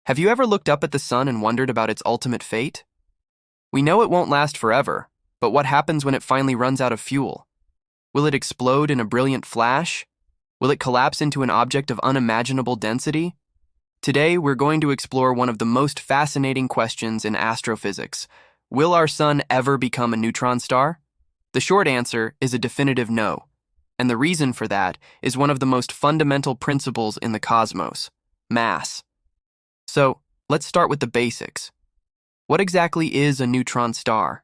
Have you ever looked up at the sun and wondered about its ultimate fate? We know it won't last forever, but what happens when it finally runs out of fuel? Will it explode in a brilliant flash? Will it collapse into an object of unimaginable density? Today, we're going to explore one of the most fascinating questions in astrophysics. Will our sun ever become a neutron star? The short answer is a definitive no, and the reason for that is one of the most fundamental principles in the cosmos: mass. So, let's start with the basics. What exactly is a neutron star?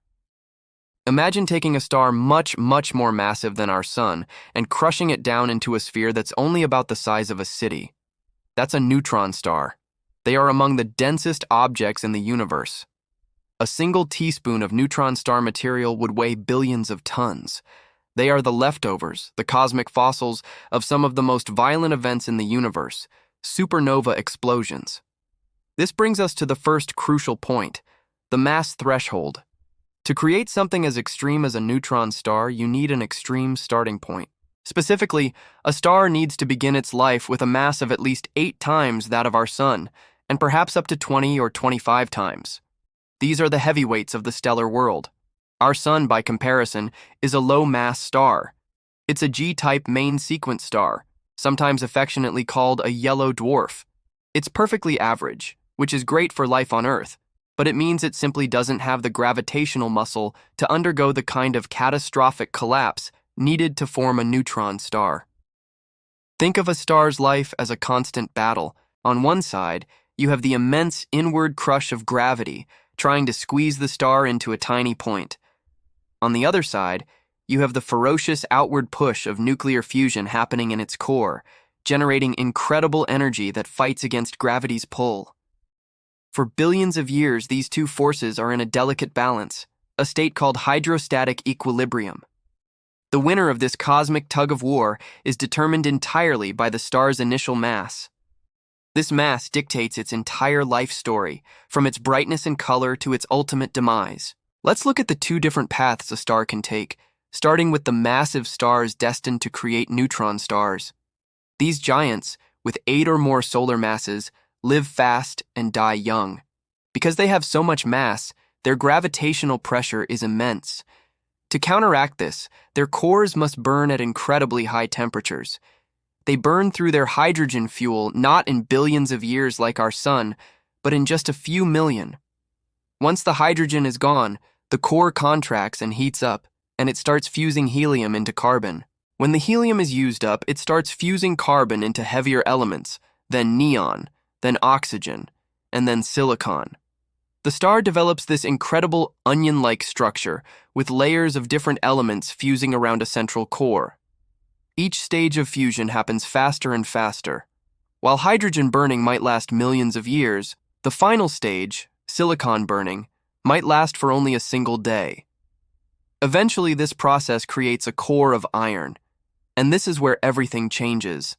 Imagine taking a star much more massive than our sun and crushing it down into a sphere that's only about the size of a city. That's a neutron star. They are among the densest objects in the universe. A single teaspoon of neutron star material would weigh billions of tons. They are the leftovers, the cosmic fossils, of some of the most violent events in the universe: supernova explosions. This brings us to the first crucial point: the mass threshold. To create something as extreme as a neutron star, you need an extreme starting point. Specifically, a star needs to begin its life with a mass of at least 8 times that of our sun, and perhaps up to 20 or 25 times. These are the heavyweights of the stellar world. Our sun, by comparison, is a low-mass star. It's a G-type main sequence star, sometimes affectionately called a yellow dwarf. It's perfectly average, which is great for life on Earth, but it means it simply doesn't have the gravitational muscle to undergo the kind of catastrophic collapse needed to form a neutron star. Think of a star's life as a constant battle. On one side, you have the immense inward crush of gravity, trying to squeeze the star into a tiny point. On the other side, you have the ferocious outward push of nuclear fusion happening in its core, generating incredible energy that fights against gravity's pull. For billions of years, these two forces are in a delicate balance, a state called hydrostatic equilibrium. The winner of this cosmic tug-of-war is determined entirely by the star's initial mass. This mass dictates its entire life story, from its brightness and color to its ultimate demise. Let's look at the 2 different paths a star can take, starting with the massive stars destined to create neutron stars. These giants, with 8 or more solar masses, live fast and die young. Because they have so much mass, their gravitational pressure is immense. To counteract this, their cores must burn at incredibly high temperatures. They burn through their hydrogen fuel not in billions of years like our sun, but in just a few million. Once the hydrogen is gone, the core contracts and heats up, and it starts fusing helium into carbon. When the helium is used up, it starts fusing carbon into heavier elements, then neon, then oxygen, and then silicon. The star develops this incredible onion-like structure with layers of different elements fusing around a central core. Each stage of fusion happens faster and faster. While hydrogen burning might last millions of years, the final stage, silicon burning, might last for only a single day. Eventually, this process creates a core of iron, and this is where everything changes.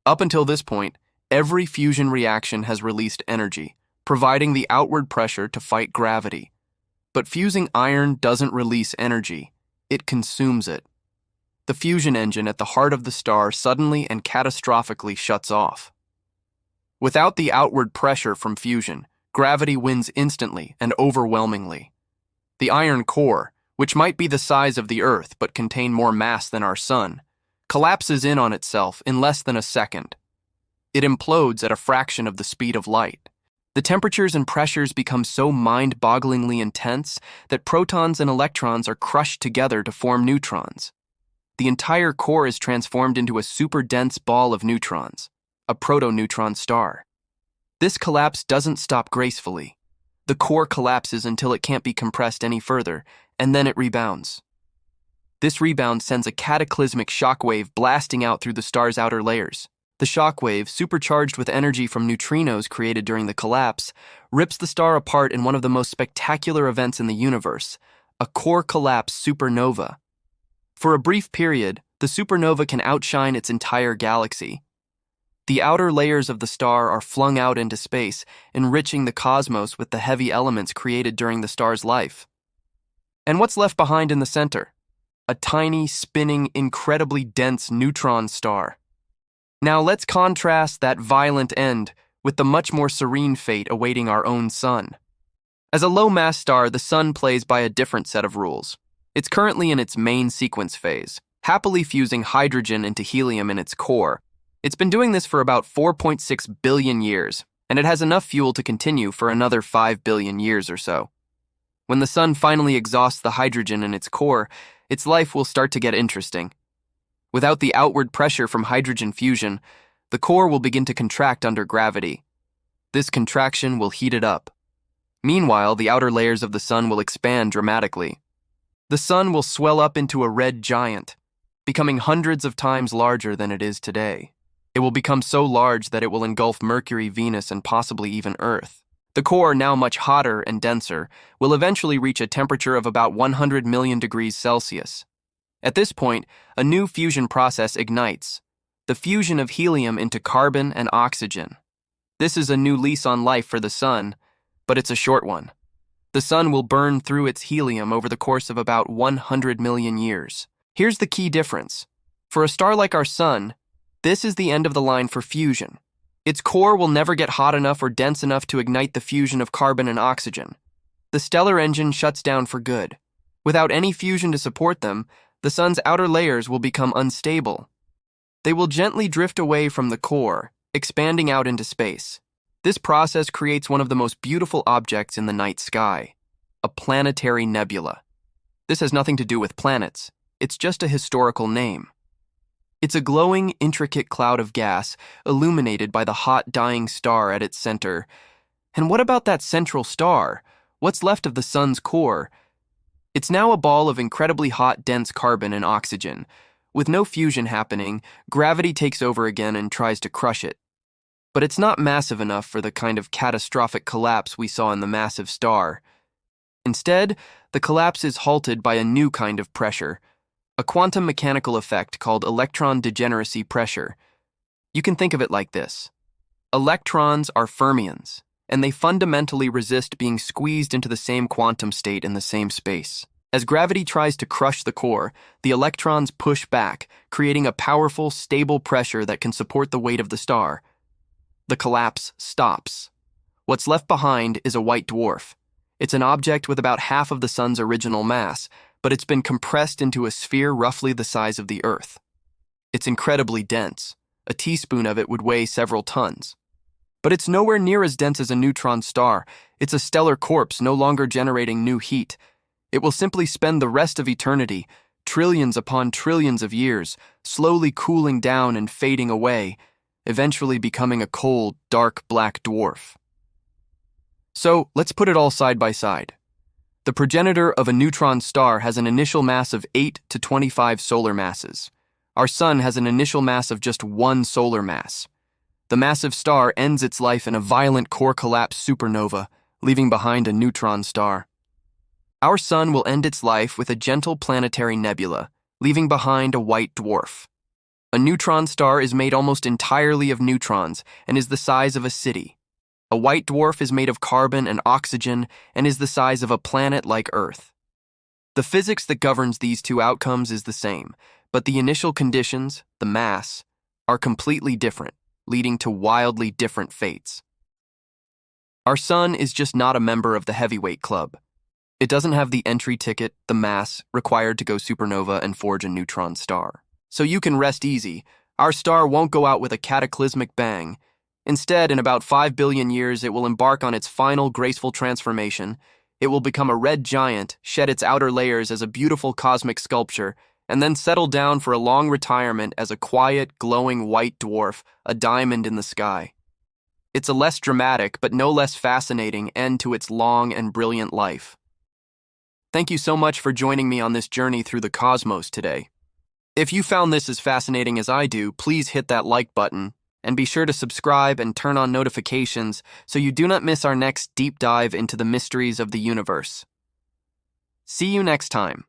Up until this point, every fusion reaction has released energy, providing the outward pressure to fight gravity. But fusing iron doesn't release energy, it consumes it. The fusion engine at the heart of the star suddenly and catastrophically shuts off. Without the outward pressure from fusion, gravity wins instantly and overwhelmingly. The iron core, which might be the size of the Earth but contain more mass than our sun, collapses in on itself in less than a second. It implodes at a fraction of the speed of light. The temperatures and pressures become so mind-bogglingly intense that protons and electrons are crushed together to form neutrons. The entire core is transformed into a super-dense ball of neutrons, a proto-neutron star. This collapse doesn't stop gracefully. The core collapses until it can't be compressed any further, and then it rebounds. This rebound sends a cataclysmic shockwave blasting out through the star's outer layers. The shockwave, supercharged with energy from neutrinos created during the collapse, rips the star apart in one of the most spectacular events in the universe, a core collapse supernova. For a brief period, the supernova can outshine its entire galaxy. The outer layers of the star are flung out into space, enriching the cosmos with the heavy elements created during the star's life. And what's left behind in the center? A tiny, spinning, incredibly dense neutron star. Now let's contrast that violent end with the much more serene fate awaiting our own sun. As a low-mass star, the sun plays by a different set of rules. It's currently in its main sequence phase, happily fusing hydrogen into helium in its core. It's been doing this for about 4.6 billion years, and it has enough fuel to continue for another 5 billion years or so. When the sun finally exhausts the hydrogen in its core, its life will start to get interesting. Without the outward pressure from hydrogen fusion, the core will begin to contract under gravity. This contraction will heat it up. Meanwhile, the outer layers of the sun will expand dramatically. The sun will swell up into a red giant, becoming hundreds of times larger than it is today. It will become so large that it will engulf Mercury, Venus, and possibly even Earth. The core, now much hotter and denser, will eventually reach a temperature of about 100 million degrees Celsius. At this point, a new fusion process ignites, the fusion of helium into carbon and oxygen. This is a new lease on life for the sun, but it's a short one. The sun will burn through its helium over the course of about 100 million years. Here's the key difference. For a star like our sun, this is the end of the line for fusion. Its core will never get hot enough or dense enough to ignite the fusion of carbon and oxygen. The stellar engine shuts down for good. Without any fusion to support them, the sun's outer layers will become unstable. They will gently drift away from the core, expanding out into space. This process creates one of the most beautiful objects in the night sky, a planetary nebula. This has nothing to do with planets. It's just a historical name. It's a glowing, intricate cloud of gas illuminated by the hot, dying star at its center. And what about that central star? What's left of the sun's core? It's now a ball of incredibly hot, dense carbon and oxygen. With no fusion happening, gravity takes over again and tries to crush it. But it's not massive enough for the kind of catastrophic collapse we saw in the massive star. Instead, the collapse is halted by a new kind of pressure, a quantum mechanical effect called electron degeneracy pressure. You can think of it like this. Electrons are fermions, and they fundamentally resist being squeezed into the same quantum state in the same space. As gravity tries to crush the core, the electrons push back, creating a powerful, stable pressure that can support the weight of the star. The collapse stops. What's left behind is a white dwarf. It's an object with about half of the sun's original mass, but it's been compressed into a sphere roughly the size of the Earth. It's incredibly dense. A teaspoon of it would weigh several tons. But it's nowhere near as dense as a neutron star. It's a stellar corpse no longer generating new heat. It will simply spend the rest of eternity, trillions upon trillions of years, slowly cooling down and fading away, eventually becoming a cold, dark black dwarf. So, let's put it all side by side. The progenitor of a neutron star has an initial mass of 8 to 25 solar masses. Our sun has an initial mass of just 1 solar mass. The massive star ends its life in a violent core collapse supernova, leaving behind a neutron star. Our sun will end its life with a gentle planetary nebula, leaving behind a white dwarf. A neutron star is made almost entirely of neutrons and is the size of a city. A white dwarf is made of carbon and oxygen and is the size of a planet like Earth. The physics that governs these two outcomes is the same, but the initial conditions, the mass, are completely different, leading to wildly different fates. Our sun is just not a member of the heavyweight club. It doesn't have the entry ticket, the mass, required to go supernova and forge a neutron star. So you can rest easy. Our star won't go out with a cataclysmic bang. Instead, in about 5 billion years, it will embark on its final graceful transformation. It will become a red giant, shed its outer layers as a beautiful cosmic sculpture, and then settle down for a long retirement as a quiet, glowing white dwarf, a diamond in the sky. It's a less dramatic, but no less fascinating end to its long and brilliant life. Thank you so much for joining me on this journey through the cosmos today. If you found this as fascinating as I do, please hit that like button, and be sure to subscribe and turn on notifications so you do not miss our next deep dive into the mysteries of the universe. See you next time.